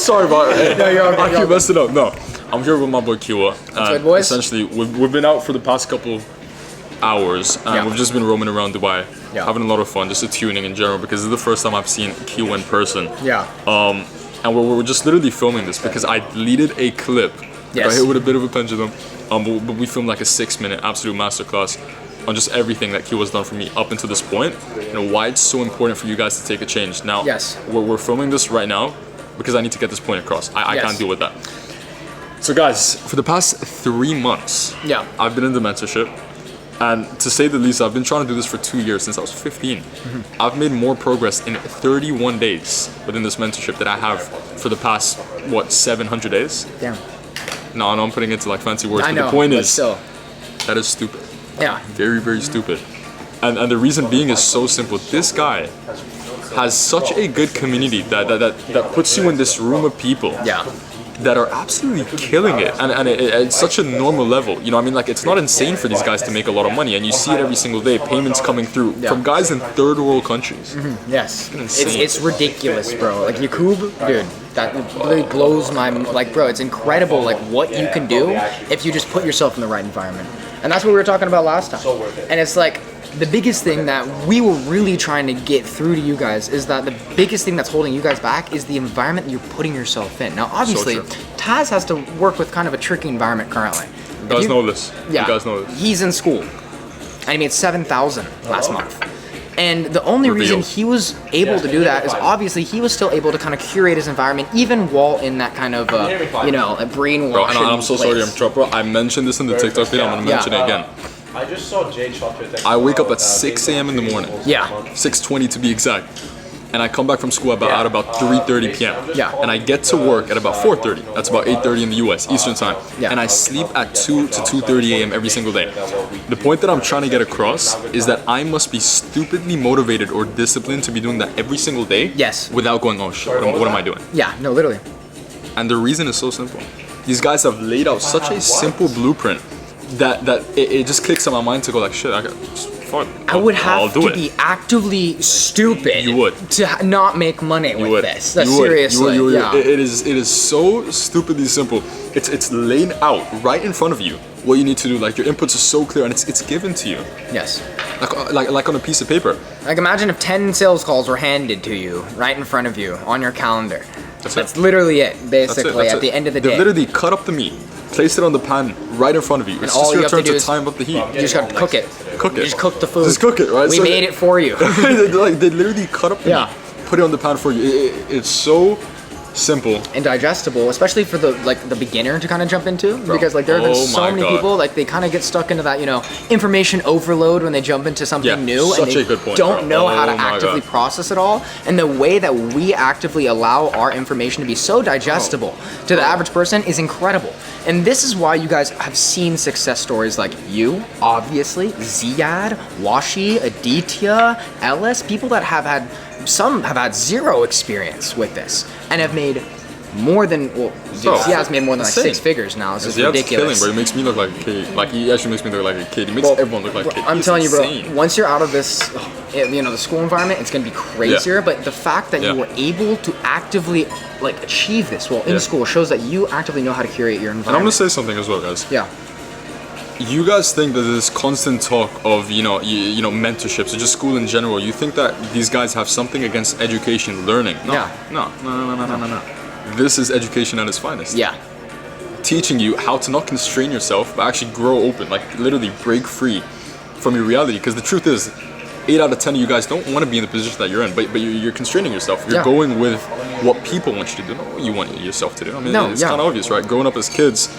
sorry about it. No, you're okay, I keep messing up. No, I'm here with my boy Kihua. Good, boys. Essentially, we've been out for the past couple hours, and we've just been roaming around Dubai, having a lot of fun, just tuning in general, because this is the first time I've seen Kihua in person. And we're just literally filming this because I deleted a clip. I hit with a bit of a pendulum, but we filmed like a 6-minute absolute masterclass on just everything that Kihua's done for me up until this point. You know, why it's so important for you guys to take a change. Now, we're filming this right now because I need to get this point across. I can't deal with that. So guys, for the past 3 months, I've been in the mentorship. And to say the least, I've been trying to do this for 2 years, since I was 15. I've made more progress in 31 days within this mentorship that I have for the past, 700 days? Damn. No, I'm putting it into like fancy words, but the point is, that is stupid. Very, very stupid. And the reason being is so simple. This guy has such a good community that puts you in this room of people that are absolutely killing it, and it's such a normal level. You know what I mean? Like, it's not insane for these guys to make a lot of money, and you see it every single day, payments coming through from guys in third world countries. Yes. It's ridiculous, bro. Like, Yakub, dude, that really blows my, like, bro, it's incredible, like, what you can do if you just put yourself in the right environment. And that's what we were talking about last time. And it's like, the biggest thing that we were really trying to get through to you guys is that the biggest thing that's holding you guys back is the environment that you're putting yourself in. Now, obviously, Taz has to work with kind of a tricky environment currently. You guys know this. Yeah. You guys know this. He's in school, and he made 7,000 last month. And the only reason he was able to do that is obviously he was still able to kind of curate his environment even while in that kind of, you know, a brainwashing Bro, and I'm so sorry, I mentioned this in the TikTok video, I'm going to mention it again. I just saw Jay Chocolate. I wake up at 6 a.m. in the morning. 6:20 to be exact. And I come back from school at about 3:30 p.m. And I get to work at about 4:30. That's about 8:30 in the US, Eastern time. And I sleep at 2 to 2:30 a.m. every single day. The point that I'm trying to get across is that I must be stupidly motivated or disciplined to be doing that every single day without going, oh shit, what am I doing? No, literally. And the reason is so simple. These guys have laid out such a simple blueprint that it just clicks on my mind to go like, shit, I would have to be actively stupid to not make money with this. Seriously, It is so stupidly simple. It's laid out right in front of you what you need to do. Like, your inputs are so clear and it's given to you. Like on a piece of paper. Like, imagine if 10 sales calls were handed to you right in front of you on your calendar. That's literally it, basically, at the end of the day. They literally cut up the meat, placed it on the pan right in front of you. It's just your turn to time up the heat. You just gotta cook it. You just cook the food. Just cook it, right? We made it for you. They literally cut up the meat, put it on the pan for you. It's so simple and digestible, especially for the beginner to kind of jump into, because like there have been so many people, like, they kind of get stuck into that, you know, information overload when they jump into something new, and they don't know how to actively process it all. And the way that we actively allow our information to be so digestible to the average person is incredible. And this is why you guys have seen success stories like you, obviously, Ziad, Washi, Aditya, Ellis, people that have had, some have had zero experience with this and have made more than, well, Ziad's made more than like 6 figures now. This is ridiculous. Killing, bro. He makes me look like a kid. Like, he actually makes me look like a kid. He makes everyone look like a kid. I'm telling you, bro, once you're out of this, you know, the school environment, it's going to be crazier. But the fact that you were able to actively, like, achieve this while in school shows that you actively know how to curate your environment. And I'm going to say something as well, guys. You guys think that this constant talk of, you know, mentorships or just school in general, you think that these guys have something against education, learning. No. This is education at its finest. Teaching you how to not constrain yourself, but actually grow open, like literally break free from your reality. Because the truth is, 8 out of 10 of you guys don't want to be in the position that you're in, but you're constraining yourself. You're going with what people want you to do, not what you want yourself to do. I mean, it's kind of obvious, right? Growing up as kids,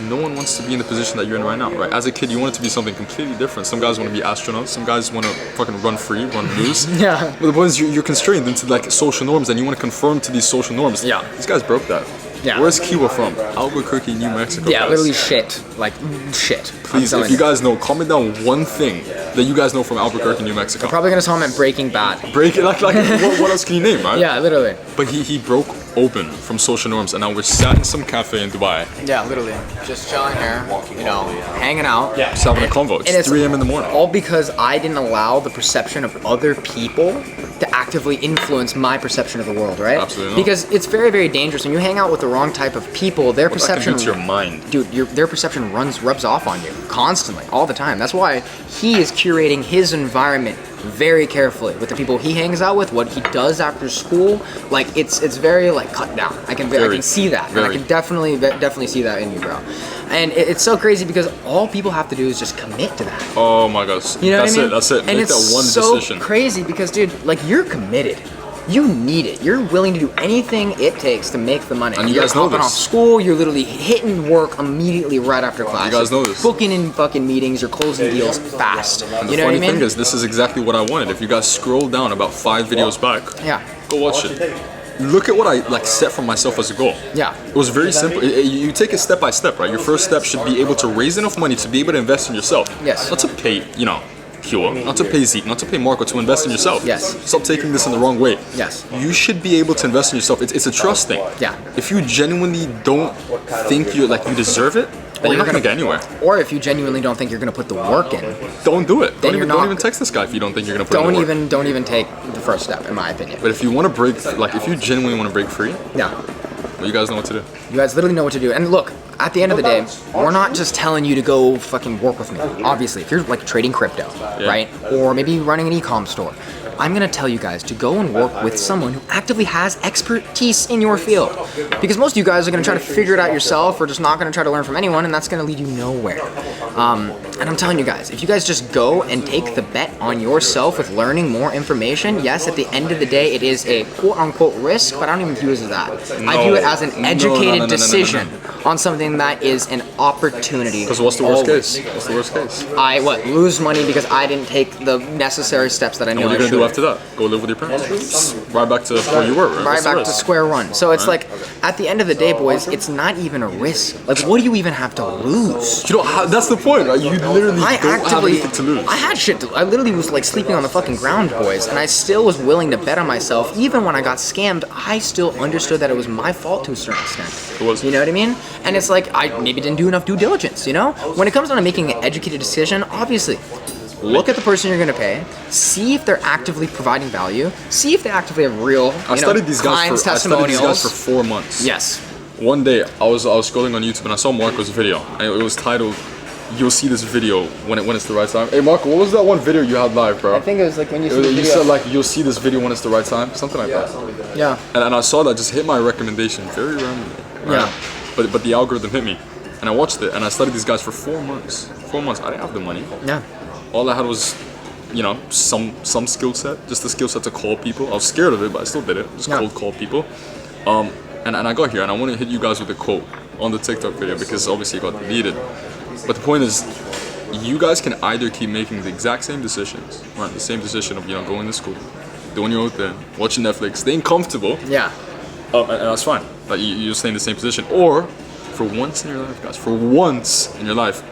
no one wants to be in the position that you're in right now, right? As a kid, you want it to be something completely different. Some guys want to be astronauts. Some guys want to fucking run free, run loose. But the point is, you're constrained into like social norms, and you want to conform to these social norms. These guys broke that. Where's Kihua from? Albuquerque, New Mexico. Literally shit. Like, shit. Please, if you guys know, comment down one thing that you guys know from Albuquerque, New Mexico. I'm probably gonna comment Breaking Bad. Like what else can you name, right? Literally. But he broke open from social norms, and now we're sat in some cafe in Dubai. Literally. Just chilling here, you know, hanging out. Just having a convo. It's 3 a.m. in the morning. All because I didn't allow the perception of other people to actively influence my perception of the world, right? Absolutely not. Because it's very, very dangerous. When you hang out with the wrong type of people, their perception... That can do to your mind. Dude, their perception rubs off on you constantly, all the time. That's why he is curating his environment very carefully with the people he hangs out with, what he does after school. Like, it's very, like, cut down. I can see that. And I can definitely see that in you, bro. And it's so crazy because all people have to do is just commit to that. Oh my gosh. You know that's what I mean? That's it. And Make it's that one so decision. Crazy because, dude, like, you're committed. You need it. You're willing to do anything it takes to make the money. And you guys know this. You're off school. You're literally hitting work immediately right after class. You guys know this. Booking in fucking meetings. You're closing deals fast. And you the know what I funny mean? thing is, this is exactly what I wanted. If you guys scroll down about 5 videos back, go watch it. Look at what I like set for myself as a goal. Yeah. It was very simple. You take it step by step, right? Your first step should be able to raise enough money to be able to invest in yourself. Yes. Not to pay, Kihua, not to pay Zeke, not to pay Marco, to invest in yourself. Yes. Stop taking this in the wrong way. Yes. You should be able to invest in yourself. It's a trust thing. Yeah. If you genuinely don't think you deserve it, then you're not gonna get anywhere. Or if you genuinely don't think you're gonna put the work in, don't do it. Then Don't even text this guy if you don't think you're gonna put in the work. Don't even take the first step, in my opinion. But if you want to break, if you genuinely want to break free, yeah. Well, you guys know what to do. You guys literally know what to do. And look, at the end of the day, we're not just telling you to go fucking work with me. Obviously, if you're like trading crypto, right? Or maybe running an e-com store, I'm gonna tell you guys to go and work with someone who actively has expertise in your field. Because most of you guys are gonna try to figure it out yourself or just not gonna try to learn from anyone, and that's gonna lead you nowhere. And I'm telling you guys, if you guys just go and take the bet on yourself with learning more information, yes, at the end of the day, it is a quote-unquote risk, but I don't even view it as that. I view it as an educated decision on something that is an opportunity. Because what's the worst case? What's the worst case? Lose money because I didn't take the necessary steps that I know I should. What are you gonna do after that? Go live with your parents? Right back to where you were, right? Right back to square one. So it's like, at the end of the day, boys, it's not even a risk. Like, what do you even have to lose? You don't. That's the point, right? You literally don't have anything to lose. I had shit to lose. I literally was like sleeping on the fucking ground, boys, and I still was willing to bet on myself. Even when I got scammed, I still understood that it was my fault to a certain extent. It was. You know what I mean? And it's like, I maybe didn't do enough due diligence, you know? When it comes down to making an educated decision, obviously, look at the person you're gonna pay, see if they're actively providing value, see if they actively have real, I studied these guys for 4 months. Yes. One day, I was scrolling on YouTube and I saw Marco's video, and it was titled, "You'll see this video when it's the right time." Hey Marco, what was that one video you had live, bro? I think it was like when you see the video. You said like, "You'll see this video when it's the right time," something like that. Yeah. And I saw that, just hit my recommendation very randomly. Right? Yeah. But the algorithm hit me, and I watched it, and I studied these guys for 4 months. 4 months. I didn't have the money. Yeah. All I had was, some skill set, just the skill set to call people. I was scared of it, but I still did it. Just cold call people. And I got here, and I want to hit you guys with a quote on the TikTok video because obviously it got deleted. But the point is, you guys can either keep making the exact same decisions, right? The same decision of going to school, doing your own thing, watching Netflix, staying comfortable. Yeah. And that's fine. Like you stay in the same position, or for once in your life, guys, for once in your life,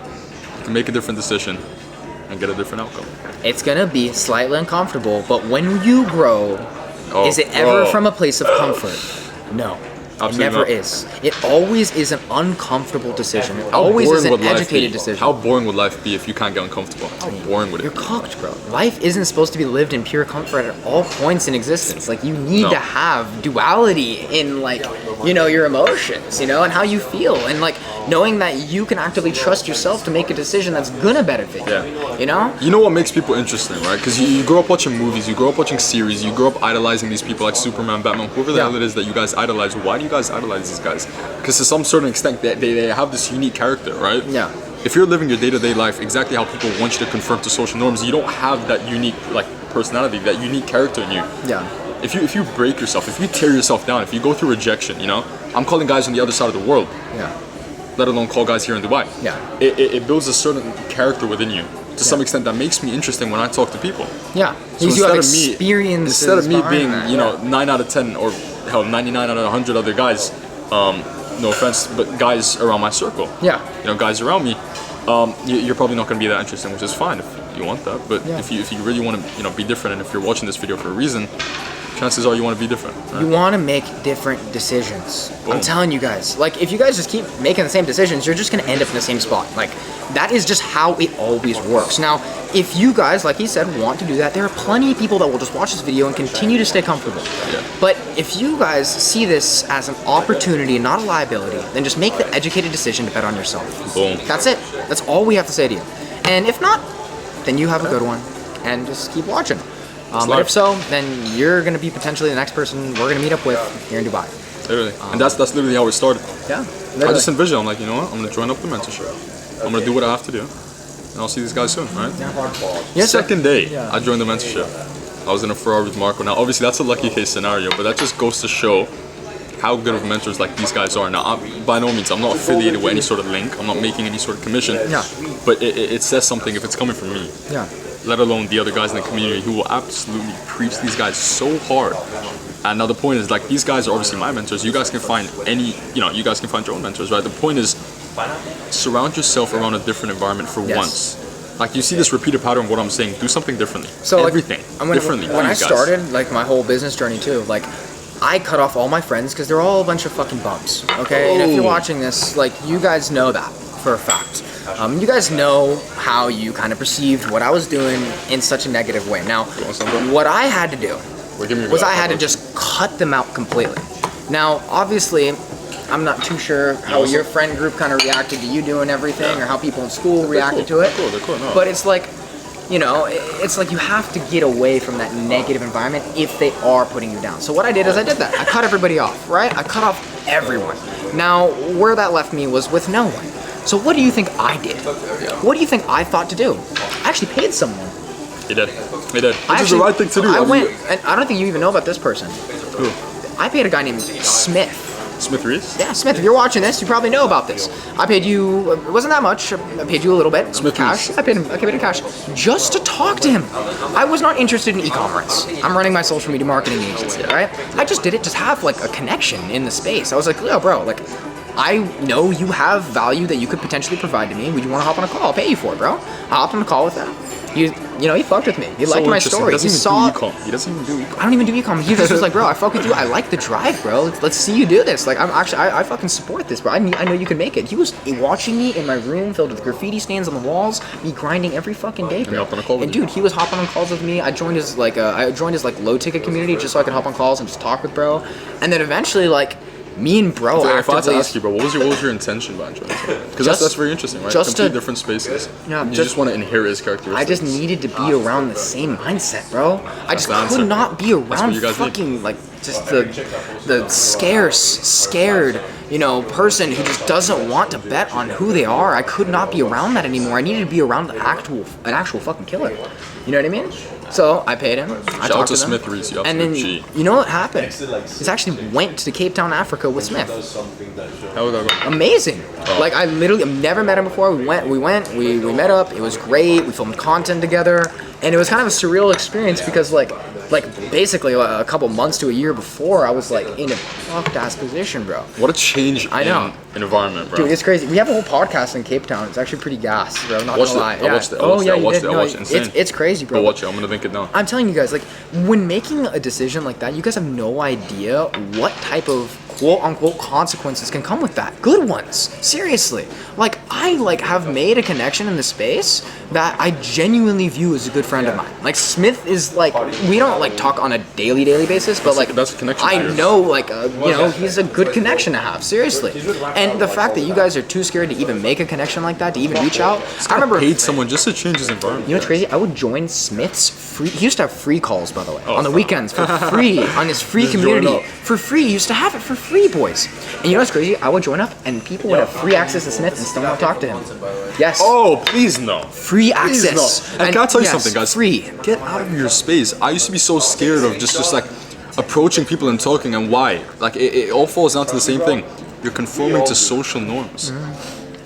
you can make a different decision and get a different outcome. It's gonna be slightly uncomfortable, but when you grow, is it ever from a place of comfort? No. Absolutely it never is. It always is an uncomfortable decision. It always is an educated decision. How boring would life be if you can't get uncomfortable? How boring would it be? You're cocked, bro. Life isn't supposed to be lived in pure comfort at all points in existence. Like, you need to have duality in, like, your emotions, and how you feel. And, like, knowing that you can actively trust yourself to make a decision that's gonna benefit you. Yeah. You know what makes people interesting, right? Because you grow up watching movies, you grow up watching series, you grow up idolizing these people like Superman, Batman, whoever the hell it is that you guys idolize. Why do you guys idolize these guys? Because to some certain extent, they have this unique character, right? Yeah. If you're living your day-to-day life exactly how people want you to conform to social norms, you don't have that unique personality, that unique character in you. Yeah. If you break yourself, if you tear yourself down, if you go through rejection, I'm calling guys on the other side of the world. Yeah. Let alone call guys here in Dubai. Yeah. It builds a certain character within you to some extent that makes me interesting when I talk to people. Yeah. So instead of me being, 9 out of 10 or hell 99 out of 100 other guys, no offense, but guys around my circle. Yeah. Guys around me, you're probably not going to be that interesting, which is fine if you want that. But if you really want to, be different, and if you're watching this video for a reason, chances are you want to be different. Right? You want to make different decisions. Boom. I'm telling you guys. Like, if you guys just keep making the same decisions, you're just going to end up in the same spot. Like, that is just how it always works. Now, if you guys, like he said, want to do that, there are plenty of people that will just watch this video and continue to stay comfortable. Yeah. But if you guys see this as an opportunity, not a liability, then just make the educated decision to bet on yourself. Boom. That's it. That's all we have to say to you. And if not, then you have a good one, and just keep watching. But if so, then you're going to be potentially the next person we're going to meet up with here in Dubai. Literally. And that's literally how it started. Yeah. Literally. I just envisioned, I'm like, you know what? I'm going to join up the mentorship. I'm going to do what I have to do. And I'll see these guys soon, right? Yeah. Second day, I joined the mentorship. I was in a Ferrari with Marco. Now, obviously, that's a lucky case scenario, but that just goes to show how good of mentors like these guys are. Now, by no means, I'm not affiliated with any sort of link. I'm not making any sort of commission. Yeah. But it says something if it's coming from me. Yeah. Let alone the other guys in the community who will absolutely preach these guys so hard. And now the point is, like, these guys are obviously my mentors. You guys can find you guys can find your own mentors, right? The point is, surround yourself around a different environment for once. Like, you see this repeated pattern of what I'm saying, do something differently. So everything differently. When I started, like, my whole business journey too, like, I cut off all my friends because they're all a bunch of fucking bums, okay? And if you're watching this, like, you guys know that for a fact. You guys know how you kind of perceived what I was doing in such a negative way. Now, what I had to do was I had to just cut them out completely. Now, obviously, I'm not too sure how your friend group kind of reacted to you doing everything or how people in school reacted to it. They're cool, no. But it's like, you know, it's like you have to get away from that negative environment if they are putting you down. So what I did is I did that. I cut everybody off, right? I cut off everyone. Now, where that left me was with no one. So what do you think I did? What do you think I thought to do? I actually paid someone. He did. Which is the right thing to do. I went, and I don't think you even know about this person. Who? I paid a guy named Smith. Smith Reese? Yeah, Smith, if you're watching this, you probably know about this. I paid you, it wasn't that much, I paid you a little bit. Smith cash. Reese. I paid him cash just to talk to him. I was not interested in e-commerce. I'm running my social media marketing agency, right? I just did it to have like a connection in the space. I was like, yo, bro, like, I know you have value that you could potentially provide to me. Would you want to hop on a call? I'll pay you for it, bro. I hopped on a call with him. You know, he fucked with me. He liked my story. He doesn't even do e-com. I don't even do e-com. He just was like, bro, I fuck with you. I like the drive, bro. Let's see you do this. Like, I fucking support this, bro. I know you can make it. He was watching me in my room filled with graffiti stains on the walls, me grinding every fucking day, bro. And dude, he was hopping on calls with me. I joined his low ticket community just so I could hop on calls and just talk with bro. And then eventually, like, me and bro if I had to ask you, bro, what was your intention behind joining? Because that's very interesting, right? Just complete different spaces. Yeah, you just want to inherit his characteristics. I just needed to be around the same mindset, bro. I just could not be around fucking like just the scared, you know, person who just doesn't want to bet on who they are. I could not be around that anymore. I needed to be around an actual fucking killer. You know what I mean? So I paid him. Shout out to Smith Reese, and then you know what happened? Is actually went to Cape Town, Africa with Smith. How was that going? Amazing. Like I've never met him before. We met up. It was great. We filmed content together, and it was kind of a surreal experience because like basically a couple months to a year before, I was like in a fucked ass position, bro. What a change in environment, bro. Dude, it's crazy. We have a whole podcast in Cape Town. It's actually pretty gas, bro. I'm not gonna lie. I watched it. It's crazy, bro. Go watch it. I'm gonna think it down. I'm telling you guys, like, when making a decision like that, you guys have no idea what type of quote-unquote consequences can come with that. Good ones. Seriously. Like, I, like, have made a connection in the space that I genuinely view as a good friend of mine. Like, Smith is, like, we don't, like, talk on a daily basis, but, like, that's a connection. I know, like, you know, he's a good connection to have. Seriously. And the fact that you guys are too scared to even make a connection like that, to even reach out. I remember paid someone just to change his environment. You know what's crazy? I would join Smith's free. He used to have free calls, by the way, on the weekends for free on his free community for free. He used to have it for free, boys. And you know what's crazy? I would join up, and people would have free access to Smith and still not talk to him. Yes. Oh, please no. Free access. And can I tell you something, guys? Free. Get out of your space. I used to be so scared of just like approaching people and talking, and why? Like it all falls down to the same thing. You're conforming to social norms.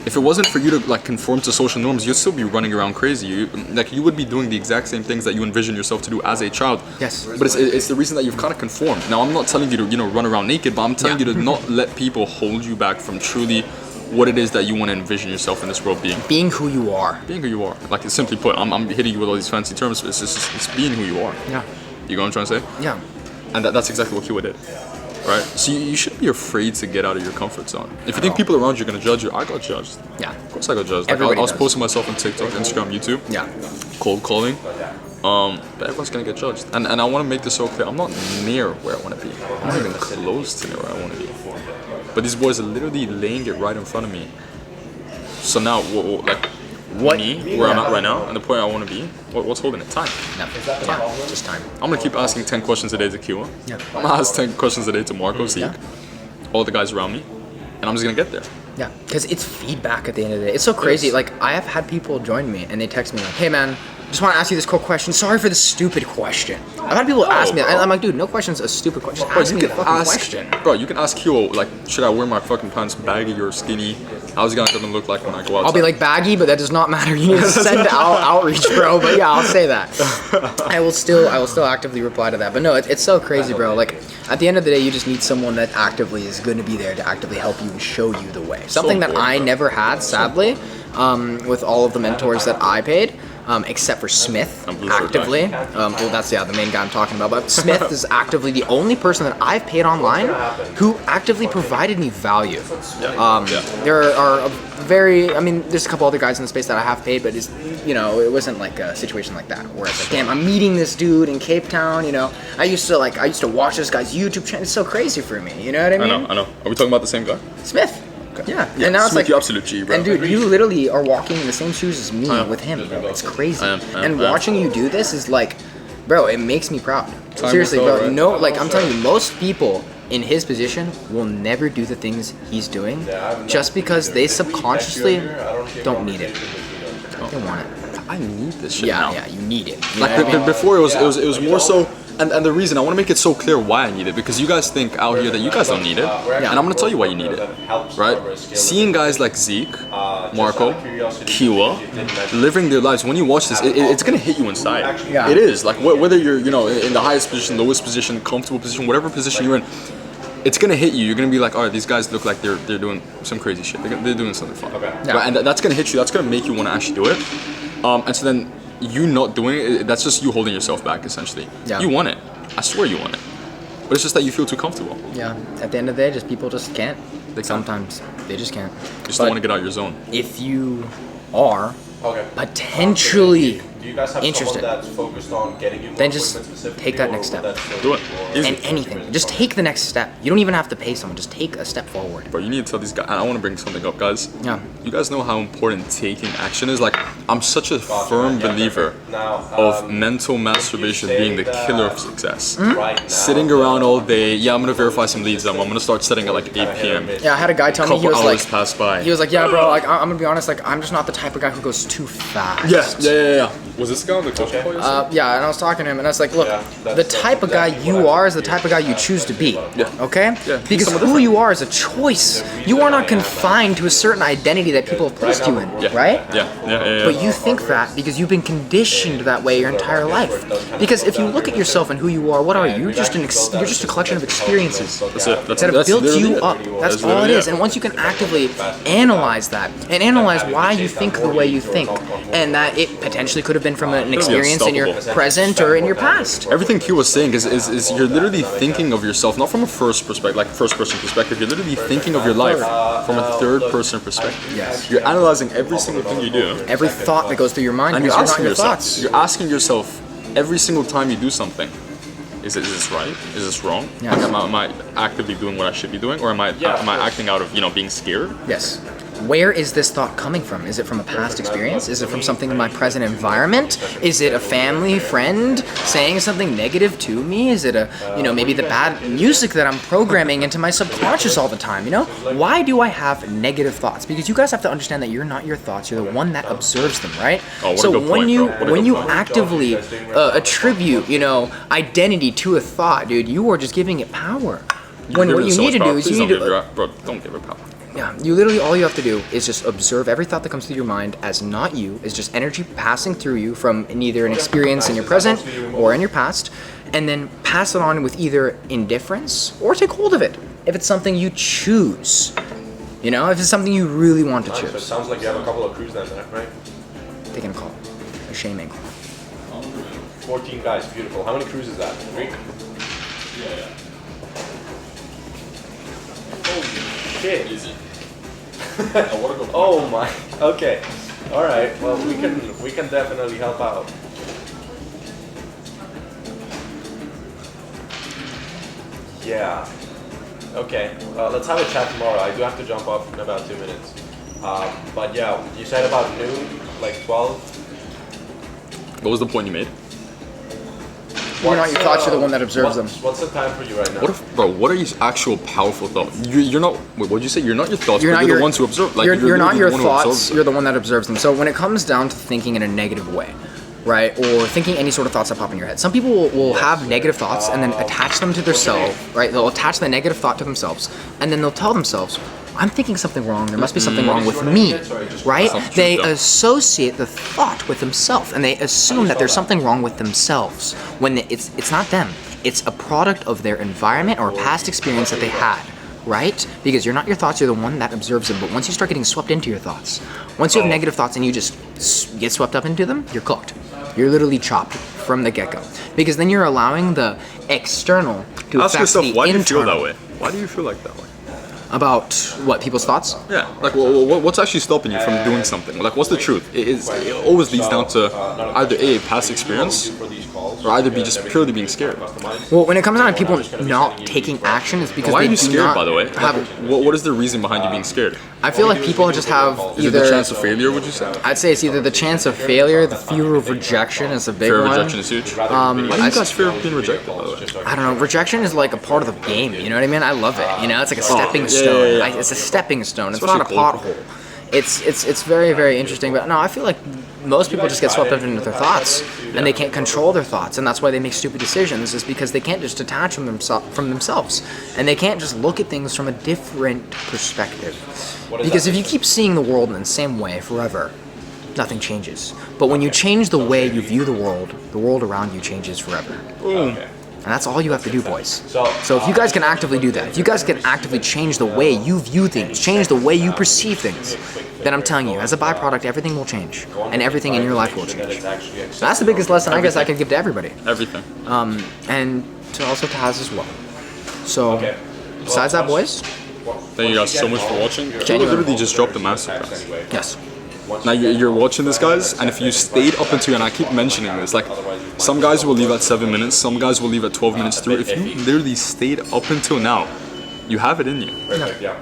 If it wasn't for you to like conform to social norms, you'd still be running around crazy. You would be doing the exact same things that you envision yourself to do as a child. Yes. But it's the reason that you've kind of conformed. Now, I'm not telling you to run around naked, but I'm telling you to not let people hold you back from truly what it is that you want to envision yourself in this world being. Being who you are. Being who you are. Like, simply put, I'm hitting you with all these fancy terms, but it's being who you are. Yeah. You know what I'm trying to say? Yeah. And that's exactly what Kihua did. Right? So you shouldn't be afraid to get out of your comfort zone. If you think people around you are going to judge you, I got judged. Yeah. Of course I got judged. Like, I was posting myself on TikTok, Instagram, YouTube. Yeah. cold calling. But everyone's gonna get judged, and I want to make this so clear. I'm not near where I want to be. I'm not even close to near where I want to be. But these boys are literally laying it right in front of me. So now, where I'm at right now, and the point I want to be, what's holding it? Time. Time. Just time. I'm gonna keep asking 10 questions a day to Kihua. Yeah. I'm gonna ask 10 questions a day to Marco, Zeke, all the guys around me, and I'm just gonna get there. Yeah, because it's feedback at the end of the day. It's so crazy. Like, I have had people join me and they text me like, "Hey man, just want to ask you this quick question. Sorry for the stupid question." I've had people ask me that. I'm like, dude, no question's a stupid question. Just ask me the fucking question. Bro, you can ask Kihua, like, should I wear my fucking pants baggy or skinny? How's it gonna look like when I go outside? I'll be like, baggy, but that does not matter. You need to send outreach, bro. But yeah, I'll say that. I will still actively reply to that. But no, it's so crazy, bro. Like, at the end of the day, you just need someone that actively is going to be there to actively help you and show you the way. Something that I never had, sadly, with all of the mentors that I paid. Except for Smith, actively. Well, that's the main guy I'm talking about. But Smith is actively the only person that I've paid online who actively provided me value. There are there's a couple other guys in the space that I have paid, but it wasn't like a situation like that where it's like, damn, I'm meeting this dude in Cape Town. I used to watch this guy's YouTube channel. It's so crazy for me. You know what I mean? I know. Are we talking about the same guy? Smith. Okay. Yeah, and now it's like you absolute G, bro. And dude, you literally are walking in the same shoes as me with him, bro. It's crazy. And watching you do this is like, bro, it makes me proud. Seriously, bro. Right? No, like I'm telling you, most people in his position will never do the things he's doing just because they subconsciously don't need it. They don't want it. I need this shit now. Yeah, you need it. Before it was more so. And the reason I want to make it so clear why I need it, because you guys think out here that you guys don't need it, and I'm gonna tell you why you need it, right? Seeing guys like Zeke, Marco, Kihua, living their lives. When you watch this, it's gonna hit you inside. Yeah. It is like whether you're in the highest position, lowest position, comfortable position, whatever position you're in, it's gonna hit you. You're gonna be like, all right, these guys look like they're doing some crazy shit. They're doing something fun, right? And that's gonna hit you. That's gonna make you want to actually do it. And so then. You not doing it, that's just you holding yourself back, essentially. Yeah. You want it. I swear you want it. But it's just that you feel too comfortable. Yeah. At the end of the day, people just can't. Sometimes they just can't. You just don't want to get out of your zone. If you are potentially interested, that's focused on getting you then just take that next step. Do it. Easy. And anything. Just take the next step. You don't even have to pay someone. Just take a step forward. But you need to tell these guys. I want to bring something up, guys. Yeah. You guys know how important taking action is. Like, I'm such a firm believer of mental masturbation being the killer of success. Sitting around all day. Yeah, I'm gonna verify some leads. I'm gonna start setting at like 8 p.m. Yeah, I had a guy tell me he was like, pass by. He was like, yeah, bro. Like, I'm gonna be honest. Like, I'm just not the type of guy who goes too fast. Yeah. Was this guy on the coaching call yesterday? Yeah, and I was talking to him, and I was like, look, the type of guy you are is the type of guy you choose to be. Yeah. Okay? Yeah. Because who you are is a choice. You are not confined to a certain identity that people have placed you in, right? Yeah. But you think that because you've been conditioned that way your entire life. Because if you look at yourself and who you are, what are you? You're just a collection of experiences. That's it. That have built you up. That's all it is. And once you can actively analyze that and analyze why you think the way you think, and that it potentially could have been from an experience in your present or in your past. Everything Q was saying is you're literally thinking of yourself not from a first person perspective. You're literally thinking of your life from a third person perspective. Yes. You're analyzing every single thing you do. Every thought that goes through your mind. And you're asking yourself. You're asking yourself every single time you do something. Is this right? Is this wrong? Yes. Like, am I actively doing what I should be doing, or am I acting out of being scared? Yes. Where is this thought coming from? Is it from a past experience? Is it from something in my present environment? Is it a family, friend saying something negative to me? Is it maybe the bad music that I'm programming into my subconscious all the time? Why do I have negative thoughts? Because you guys have to understand that you're not your thoughts. You're the one that observes them, right? So when you actively attribute, identity to a thought, dude, you are just giving it power. When what you need to do is you need to... Bro, don't give it power. Yeah, all you have to do is just observe every thought that comes through your mind as not you, is just energy passing through you from either an experience in your present or in your past, and then pass it on with either indifference or take hold of it if it's something you choose. If it's something you really want to choose. So it sounds like you have a couple of crews then, right? Taking a call. A shaming. 14 guys, beautiful. How many crews is that? 3? Yeah. Holy shit. Easy. I want to go. Oh my. Okay. All right. Well, we can definitely help out. Yeah. Okay. Let's have a chat tomorrow. I do have to jump off in about 2 minutes. But yeah, you said about noon, like 12. What was the point you made? You're not your thoughts, you're the one that observes them. What's the time for you right now? What are your actual powerful thoughts? You're not, wait, what did you say? You're not your thoughts, you're the ones who observe. Like, you're not your thoughts, you're the one that observes them. So when it comes down to thinking in a negative way, right, or thinking any sort of thoughts that pop in your head, some people will have negative thoughts and then attach them to themselves, right? They'll attach the negative thought to themselves, and then they'll tell themselves, I'm thinking something wrong, there must be something wrong with me, right? They associate the thought with themselves, and they assume that there's something wrong with themselves, when it's not them. It's a product of their environment or past experience that they had, right? Because you're not your thoughts, you're the one that observes them, but once you start getting swept into your thoughts, once you have negative thoughts and you just get swept up into them, you're cooked. You're literally chopped from the get-go. Because then you're allowing the external to affect the internal. Ask yourself, why do you feel that way? Why do you feel like that way? About what, people's thoughts? Yeah, like what's actually stopping you from doing something? Like, what's the truth? It always leads down to either A, past experience, or either B, just purely being scared. Well, when it comes down to people not taking action, it's because why they are you do scared, not by the way? have... What is the reason behind you being scared? I feel like people just have Is it the chance of failure, would you say? I'd say it's either the chance of failure, the fear of rejection is a big one. Fear of rejection is huge. Why do you guys fear of being rejected, by the way? I don't know. Rejection is like a part of the game. You know what I mean? I love it. You know, it's like a stepping stone. Yeah. It's a stepping stone. It's not a pothole. It's very, very interesting. But no, I feel like most people just get swept up into their thoughts, and they can't control their thoughts, and that's why they make stupid decisions. Is because they can't just detach from themselves, and they can't just look at things from a different perspective. Because if you keep seeing the world in the same way forever, nothing changes. But when you change the way you view the world around you changes forever. And that's all you have to do, boys. So if you guys can actively do that, if you guys can actively change the way you view things, change the way you perceive things, then I'm telling you, as a byproduct, everything will change. And everything in your life will change. So that's the biggest lesson I guess I can give to everybody. Everything. And to also Taz as well. So, besides that, boys. Thank you guys so much for watching. Kihua literally just dropped the masterclass. Yes. Now you're watching this, guys, and if you stayed up until, and I keep mentioning this, like, some guys will leave at 7 minutes, some guys will leave at 12 minutes through. If you literally stayed up until now, you have it in you. Yeah.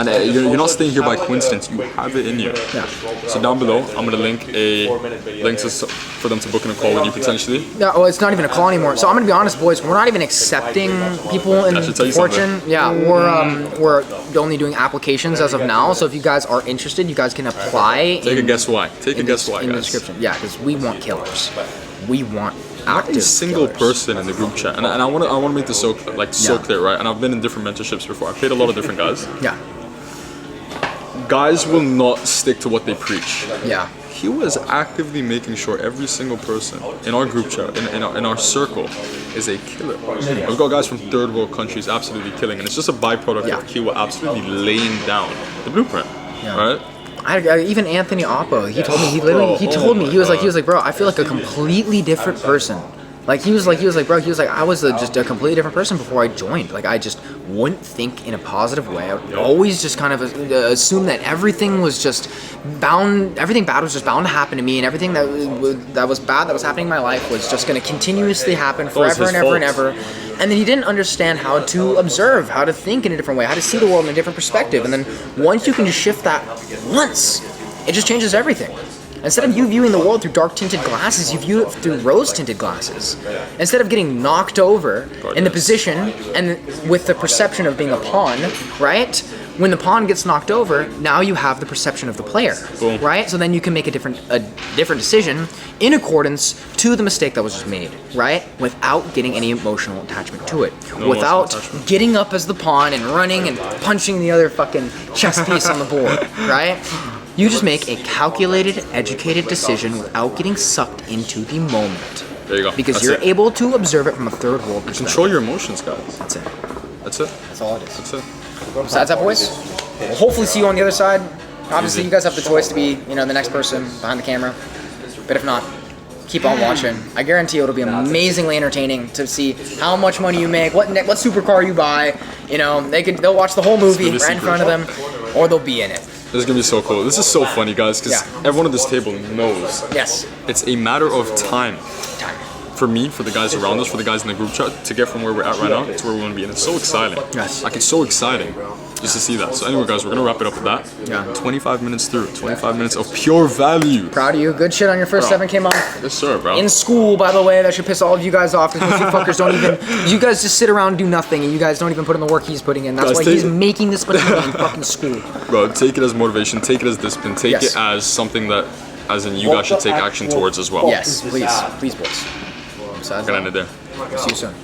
And you're not staying here by coincidence, you have it in you. Yeah. So down below, I'm going to link for them to book in a call with you potentially. No, well, it's not even a call anymore. So I'm going to be honest, boys, we're not even accepting people in Fortune. Yeah, we're only doing applications as of now. So if you guys are interested, you guys can apply. Take a guess why. Take a guess why, guys. In the description. Yeah, because we want killers. We want active a single killers. person in the group chat, and I want to make this so clear, right? And I've been in different mentorships before. I've paid a lot of different guys. Yeah. Guys will not stick to what they preach. Yeah. He was actively making sure every single person in our group chat, in our circle, is a killer. We've got guys from third world countries absolutely killing, and it's just a byproduct of Kihua absolutely laying down the blueprint, right? Even Anthony Oppo, he told me, he was like, bro, I feel like a completely different person. Like he was like, I was just a completely different person before I joined. Like I just wouldn't think in a positive way. I would always just kind of assume that everything was just everything bad was just bound to happen to me, and everything that was bad that was happening in my life was just going to continuously happen forever and ever and ever. And then he didn't understand how to observe, how to think in a different way, how to see the world in a different perspective. And then once you can just shift that once, it just changes everything. Instead of you viewing the world through dark-tinted glasses, you view it through rose-tinted glasses. Instead of getting knocked over in the position and with the perception of being a pawn, right? When the pawn gets knocked over, now you have the perception of the player, right? So then you can make a different decision in accordance to the mistake that was just made, right? Without getting any emotional attachment to it. Without getting up as the pawn and running and punching the other fucking chess piece on the board, right? You just make a calculated, educated decision without getting sucked into the moment. There you go. Because you're able to observe it from a third world perspective. Control your emotions, guys. That's it. That's it. That's all it is. That's it. Besides that, boys, we'll hopefully see you on the other side. Obviously, you guys have the choice to be, the next person behind the camera. But if not, keep on watching. I guarantee it'll be amazingly entertaining to see how much money you make, what supercar you buy. They'll watch the whole movie right in front of them, or they'll be in it. This is gonna be so cool. This is so funny, guys, because everyone at this table knows. Yes. It's a matter of time. For me, for the guys around us, for the guys in the group chat, to get from where we're at right now to where we want to be. And it's so exciting. Yes. Like, it's so exciting just to see that. So anyway, guys, we're going to wrap it up with that. Yeah. 25 minutes through. 25 minutes of pure value. Proud of you. Good shit on your first 7K month. Yes, sir, bro. In school, by the way. That should piss all of you guys off because most you fuckers don't even... You guys just sit around and do nothing and you guys don't even put in the work he's putting in. That's guys, why he's making this much money in fucking school. Bro, take it as motivation. Take it as discipline. Take it as something that, as in, you guys should take action towards as well. Yes, please. Please, boys. I'm gonna end it there. See you soon.